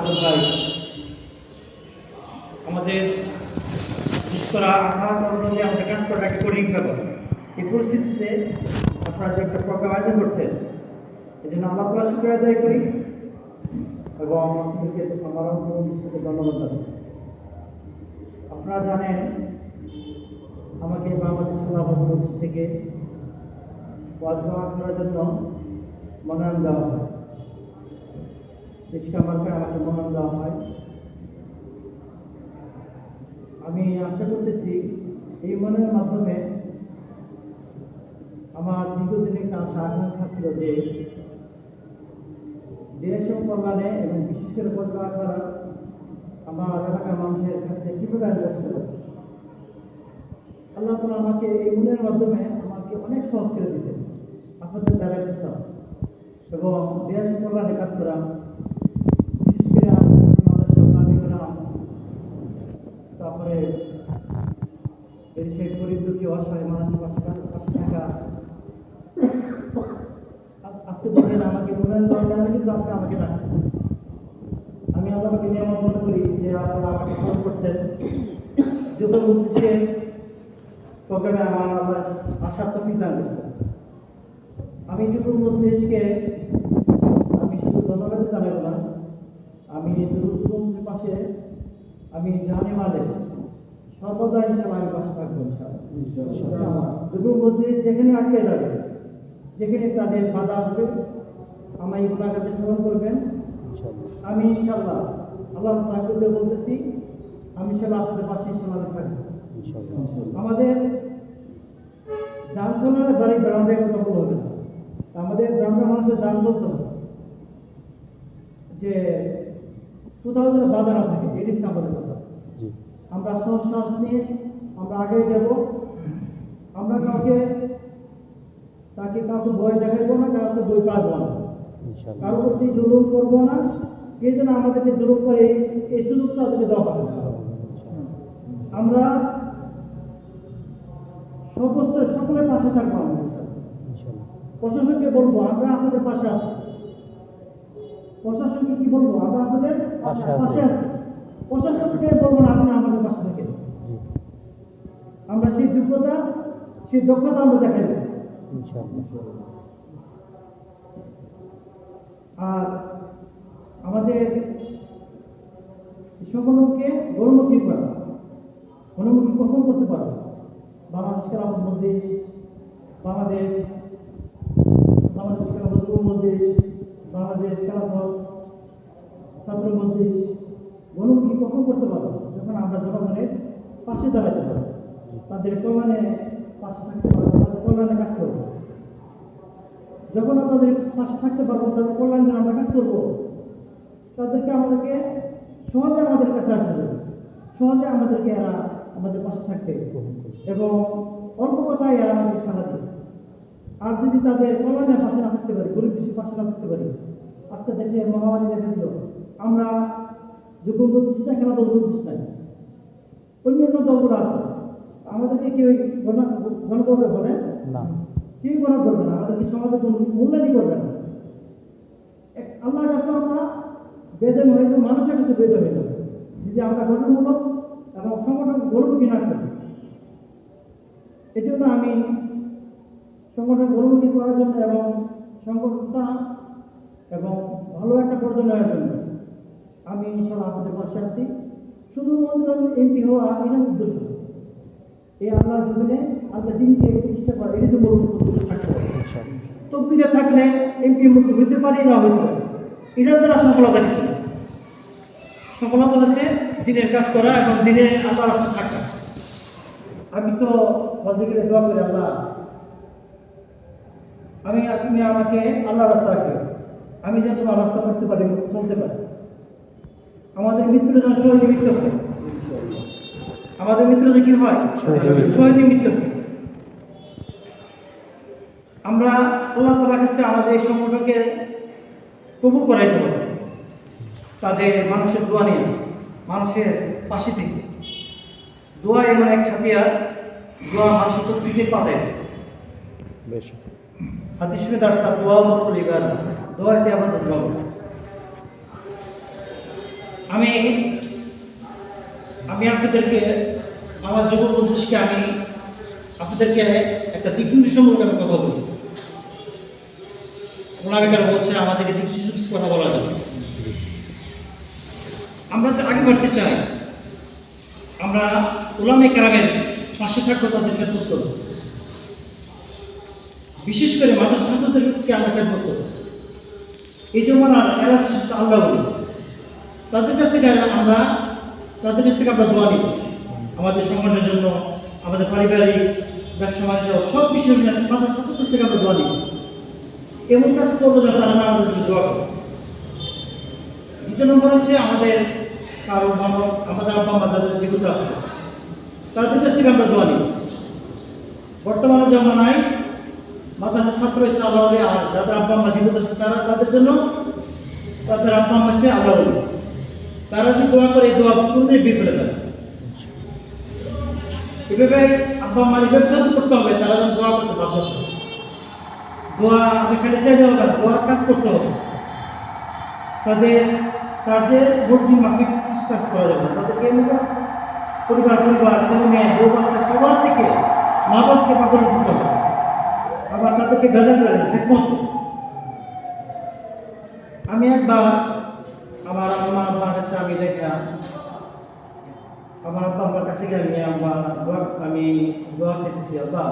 আহমদ ভাই আমাদের বিশেষ করে আমাদের কাজ করা একটা কঠিন ব্যাপার। এই পরিস্থিতিতে আপনারা যে একটা প্রোগ্রাম আয়োজন করছেন, এই জন্য আল্লাহ তাআলা শুকরিয়া আদায় করি এবং আপনাদেরকে আমার অন্তরস্থ ধন্যবাদ জানাই। আপনারা জানেন আমাকে বাংলাদেশ সভাপতি থেকে ওয়াজ করার জন্য মনোনয়ন দেওয়া হয়, দেশকে আমাকে মনোনয়ন দেওয়া হয়। আমি আশা করতেছি এই মনোনয়নের মাধ্যমে আমার দীর্ঘদিনের একটা আশা আকাঙ্ক্ষা ছিল যে দেশ ও কল্যাণে এবং বিশেষ করে পরিবার করা আমার এলাকার মানুষের কাছে কীভাবে আমি ব্যস্ত করব। আল্লাহ তাআলা আমাকে এই মনোনয়নের মাধ্যমে আমাকে অনেক সহজ করে দিয়েছেন আপনাদের দ্বারা এবং দেশ কল্যাণে কাজ করা, বিশেষ করে তারপরে সেই গরিব দুঃখী অসহায় মানুষের পাশে থাকা। আজকে দেখেন আমাকে মনোনয়ন দেওয়ার কারণে কিন্তু আজকে আমাকে ডাকছে। আমি আল্লাহকে নিয়ামত মনে করি যে আপনারা আমাকে ফোন করছেন, যত উদ্দেশ্যে প্রোগ্রামে আমার আল্লাহ আশার তফিক দান করছেন। আমি যুবক দেশকে আমি শুধু ধন্যবাদ জানাবো না, আমি যুবকদের পাশে আমি জানি মানে সর্বদা ইনশাআল্লাহ আমি পাশে থাকবো। ইনশাআল্লাহ যুবক মধ্যে যেখানে আটকে যাবে, যেখানে তাদের বাধা আসবে, আমার এই গুণাগারকে স্মরণ করবেন। আমি ইনশাআল্লাহ আল্লাহ তাআলাকে বলতেছি, আমি ইনশাআল্লাহ আপনাদের পাশে ইনশাআল্লাহ থাকবো। আমাদের যান চলার বাড়ি গ্রামের কথা বলবে না, আমাদের গ্রামের মানুষের যান বলতে হবে যে কোথাও যেন বাধা না থাকে, এটি আমাদের কথা। আমরা সহজ নিয়ে আমরা আগে যাব, আমরা তাকে কাউকে ভয় দেখাবো না, কাউকে বই পাবো না, কারোর প্রতি জুলুম করবো না। কে যেন আমাদেরকে জুলুম করে এই সুযোগটা তাদেরকে দেওয়া হবে। আমরা সকলের পাশে থাকবো। আমাদের প্রশাসনকে বলবো আমরা আপনাদের পাশে আছি। প্রশাসনকে কি বলবো, আমরা আপনাদের পাশে আছি। প্রশাসনকে বলবো না আপনারা আমাদের পাশে থাকেন। আমরা সেই যোগ্যতা সেই দক্ষতা আমরা দেখাই দেব। আর আমাদের সংগঠনকে গণমুখী করা, গণমুখী কখন করতে পারবো? বাংলাদেশ খেলাফত মজলিস, বাংলাদেশ খেলাফত মজলিস, বাংলাদেশ খেলাফত ছাত্র মজলিস গণমুখী কখন করতে পারবো? যখন আমরা জনগণের পাশে দাঁড়াতে পারবো, তাদের কল্যাণে পাশে থাকতে পারবো, তাদের কল্যাণে কাজ করবো। যখন আপনাদের পাশে থাকতে পারবো, তাদের কল্যাণে আমরা কাজ করবো, আমাদেরকে সহজে আমাদের কাছে আসা যাবে, সহজে আমাদেরকে এরা আমাদের পাশে থাকতে এবং অল্প কথায় এরা আমাদের সারা দেবে। আর যদি তাদের কল্যাণের পাশে না থাকতে পারি, গরিব দেশের পাশে না থাকতে পারি, আজকে দেশে মহামারী দেখা দিল, আমরা যুবক বলছিস না, খেলাধুল বলছিস না, অন্যান্য দলগুলো আছে, আমাদেরকে কেউ গণ করবে বলে না, কেউ গণ করবে না, আমাদেরকে সমাজের মূল্যায়নই করবে না। আল্লাহর কাছে আমরা বেদম হইলে মানুষের কাছে বেদম হয়ে যাবে যদি আমরা গঠনমূলক এবং সংগঠন গণমুখী না করি। এই জন্য আমি সংগঠন গণমুখী করার জন্য এবং সংগঠনটা এবং ভালো একটা পর্যায়ে নেওয়ার জন্য আমি ইনশাআল্লাহ আপনাদের পাশে আছি। শুধুমাত্র এমপি হওয়া এটা উদ্দেশ্য, এই আল্লাহর জমিনে আল্লাহ দিনকে প্রতিষ্ঠা করা, এই যে বড় থাকতে হবে। তকদিরে থাকলে এমপি মুক্ত হইতে পারি না হইতে পারে, এটার দ্বারা সফলতা ছিল। সফলতা হচ্ছে দিনের কাজ করা এবং দিনে আল্লাহ রাস্তা থাকা। আমি তো হজরতকে দোয়া করি, আল্লাহ আপনি আমাকে আল্লাহ রাস্তা রাখবে, আমি যেন তোমার রাস্তা করতে পারি, চলতে পারি। আমাদের মৃত্যুটা যেন সহজে মৃত্যু হয়, আমাদের মৃত্যুটা কি হয় সহজে মৃত্যু হয়। আমরা আল্লাহ তাআলার কাছে আমাদের এই সংগঠনকে কবুল করাইতে হবে, তাদের মানুষের দোয়া নিয়ে, মানুষের পাশে থেকে। দোয়া এমন এক হাতিয়ার, দোয়া মানুষের প্রত্যেকের পাবে। হাদিস में दर्शा दुआ मुफ्त लेगा, दुआ से हमारा जवाब। আমি আমি আপনাদেরকে আমার যুব বন্ধুকে আমি আপনাদেরকে একটা দিক নির্দেশমূলক আমি কথা বলি। ওনারা বলছে আমাদেরকে দিক নির্দেশমূলক কথা বলা যাবে। আমরা যে আগে বাড়তে চাই, আমরা উলামায়ে কেরামের পাশে থাকবো, তাদের খেদমত করব। বিশেষ করে মাদ্রাসা ছাত্রদেরকে আমরা খেদমত করব। এই জমানার এরা আল্লাহ বলি, তাদের কাছ থেকে আমরা দোয়া নিব। আমাদের সমাজের জন্য, আমাদের পারিবারিক ব্যবসা বাণিজ্য সব বিষয় নিয়ে মাদ্রাসা ছাত্রদের থেকে আমরা দোয়া নিব। এমন কাজ করবো যেন তারা না আমাদের জন্য দোয়া করে। দ্বিতীয় নম্বর হচ্ছে আমাদের কারো মানব, আমাদের আব্বা আম্মা যাদের জীবিত আছে তাদের কাছ থেকে আমরা দোয়া নিব। বর্তমানে জমানায় মাদ্রাসার ছাত্র হচ্ছে আল্লাহ বলি, আর যাদের আব্বা আম্মা জীবিত আছে তারা তাদের জন্য তাদের আব্বা আম্মা হচ্ছে আল্লাহ বলি। তারা যদি দোয়া করে এই দোয়া পুনরায় বিফলে দেয়। এভাবে আব্বা আম্মার ইবাদত করতে হবে, তারা যেন দোয়া করতে বাধ্য হয়। দোয়া এখানে চাইলে হবে না, দোয়ার কাজ করতে হবে। তাদের মর্জি মাফিক কিছু কাজ করা যাবে না। তাদেরকে এমনি কাজ পরিবার ছেলে মেয়ে বউ বাচ্চা সবার থেকে মা বাপকে পাগল দিতে হবে। আবার তাদেরকে বেজার করে একমত। আমি একবার আমার আম্মা আব্বার কাছে আমি দেখা আমার আব্বা আম্মার কাছে গিয়ে আমি দোয়া চেয়েছি। আব্বা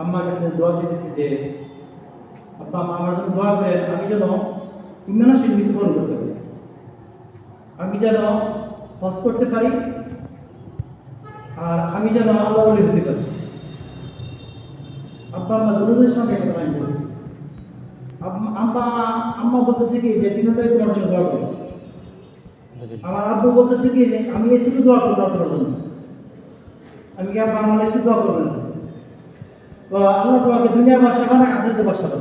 আম্মার কাছে দোয়া চেয়েছি যে আব্বা আম্মা আমার জন্য দোয়া করে আমি যেন ইমানের মৃত্যুবরণ করতে পারি, আমি যেন হজ করতে পারি, আর আমি যেন আল্লাহ বলে হতে পারি। আব্বা আম্মা দুজনের সঙ্গে আমি বলছি। আম্মা বলতেছে কি যে তিনটাই তোমার জন্য দোয়া করি। আমার আব্বু বলতেছে কি আমি শুধু দোয়া করবো তোমার জন্য। আমি কি আব্বা আমার একটু দোয়া করবেন? তো আল্লাহ তোমাকে দুনিয়া বাসাবো না, আখেরাতে বাসাবো।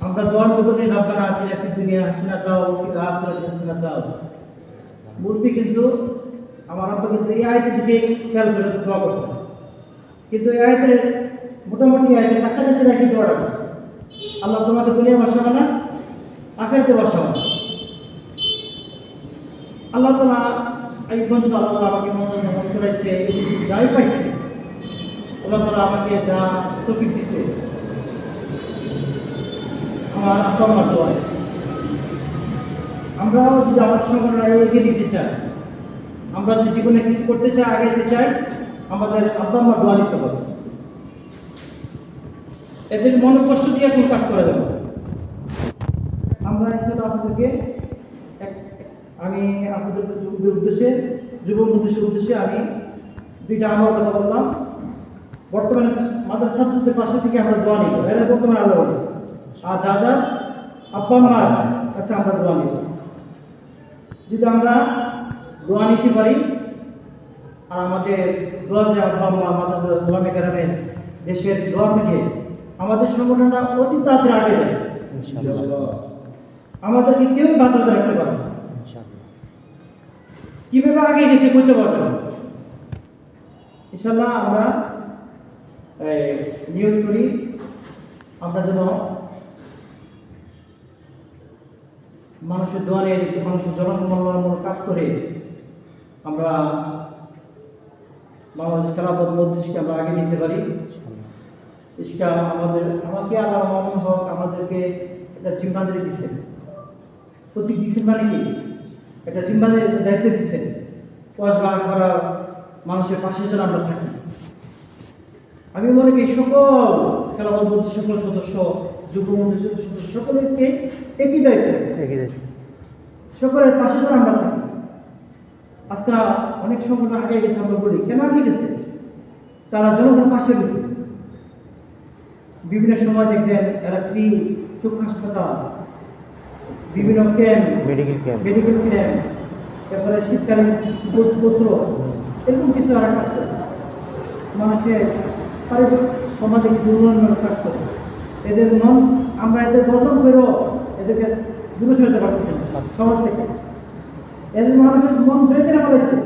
আমরা দোয়ার বদলে রব্বানা আতিনা ফিদ দুনিয়া হাসানাতাও ওয়া ফিল আখিরাতি হাসানাতাও বলতে, কিন্তু আমার আব্বা কিন্তু এই আয়াতের দিকে খেয়াল করে দোয়া করছে। কিন্তু এই আয়াতের মোটামুটি আয়াতের কাছাকাছি রাখি দোয়াটা করছে, আল্লাহ তোমাকে দুনিয়া বাসাবো না, আখেরাতে বাসাবো না। আল্লাহ তাআলা এই পর্যন্ত আল্লাহ তাআলা আমাকে নামাজ করাইছে, যাই পাইছে আল্লাহ তাআলা আমাকে যা তৌফিক দিচ্ছে আমার আব্বা আম্মার দোয়ায়। আমরাও যদি আমার সংগঠন এগিয়ে দিতে চাই, আমরা যদি জীবনে কিছু করতে চাই, আগে যেতে চাই, আমাদের আব্বা আম্মার দোয়া নিতে হবে। এদের মনে কষ্ট দিয়ে কোনো কাজ করা যাবে। আমরা ইনশাআল্লাহ আপনাদেরকে আমি আপনাদের উদ্দেশ্যে যুবকদের উদ্দেশ্যে আমি দুইটা আমার কথা বললাম। বর্তমানে মাদ্রাসা ছাত্রদের পাশে থেকে আমরা দোয়া নিব, এরা বর্তমানে আল্লাহ বলি। আর যা যা আব্বা আম্মার কাছে আমরা দোয়া নিব। যদি আমরা দোয়া নিতে পারি, আর আমাদের দোয়া যে আব্বা আম্মা মাদ্রাসা উলামায়ে কেরামের দেশের দোয়া থেকে আমাদের সংগঠনটা অতি তাড়াতাড়ি আগে যায়। আমাদেরকে কেউ বাধা রাখতে পারবে না। কিভাবে আগে গেছে করতে পারবে না। ইনশাআল্লাহ আমরা নিয়োগ করি, আমরা যেন মানুষের দোয়া নিয়ে মানুষের জনকল্যাণমূলক কাজ করে আমরা বাংলাদেশ খেলাফত মজলিসকে আমরা আগে নিতে পারি। আমাকে আল্লাহ মামুন হক আমাদেরকে একটা জিম্মাদারি দিচ্ছেন। প্রতি দিচ্ছেন মানে কি, একটা জিম্মাদারি দায়িত্ব দিচ্ছেন, পয়সা করার মানুষের পাশে যেন আমরা থাকি। আমি মনে করি সকল খেলাফত মজলিস সকল সদস্য, যুব মজলিসের সদস্য সকলেরকে একই দায়িত্ব, সকলের পাশে যেন আমরা থাকি। আজকে অনেক সংগঠন আগে গেছে, আমরা বলি কেন আগে গেছে, তারা জনগণের পাশে গেছে। বিভিন্ন সময় দেখবেন এরা ফ্রি চক্ষু হাসপাতাল, বিভিন্ন ক্যাম্প, মেডিকেল ক্যাম্প, তারপরে শীতকালীন বস্ত্র, এরকম কিছু আর কাজ করে মানুষের পারিবারিক সমাজে কিছু উন্নয়নের কাজ করে। এদের মন আমরা এদের বর্জন করেও এদেরকে দূরে সরাতে পারতেছি সমাজ থেকে। এদের মানুষের মন ধরে কেনা বলেছে।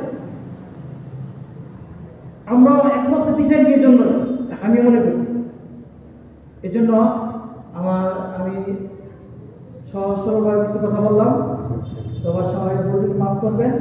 আমরা একমাত্র পিছিয়ে গিয়ে জন্য আমি মনে করি। এজন্য আমি সহজ সরলভাবে কিছু কথা বললাম। তো সবাই ভুল মাফ করবেন।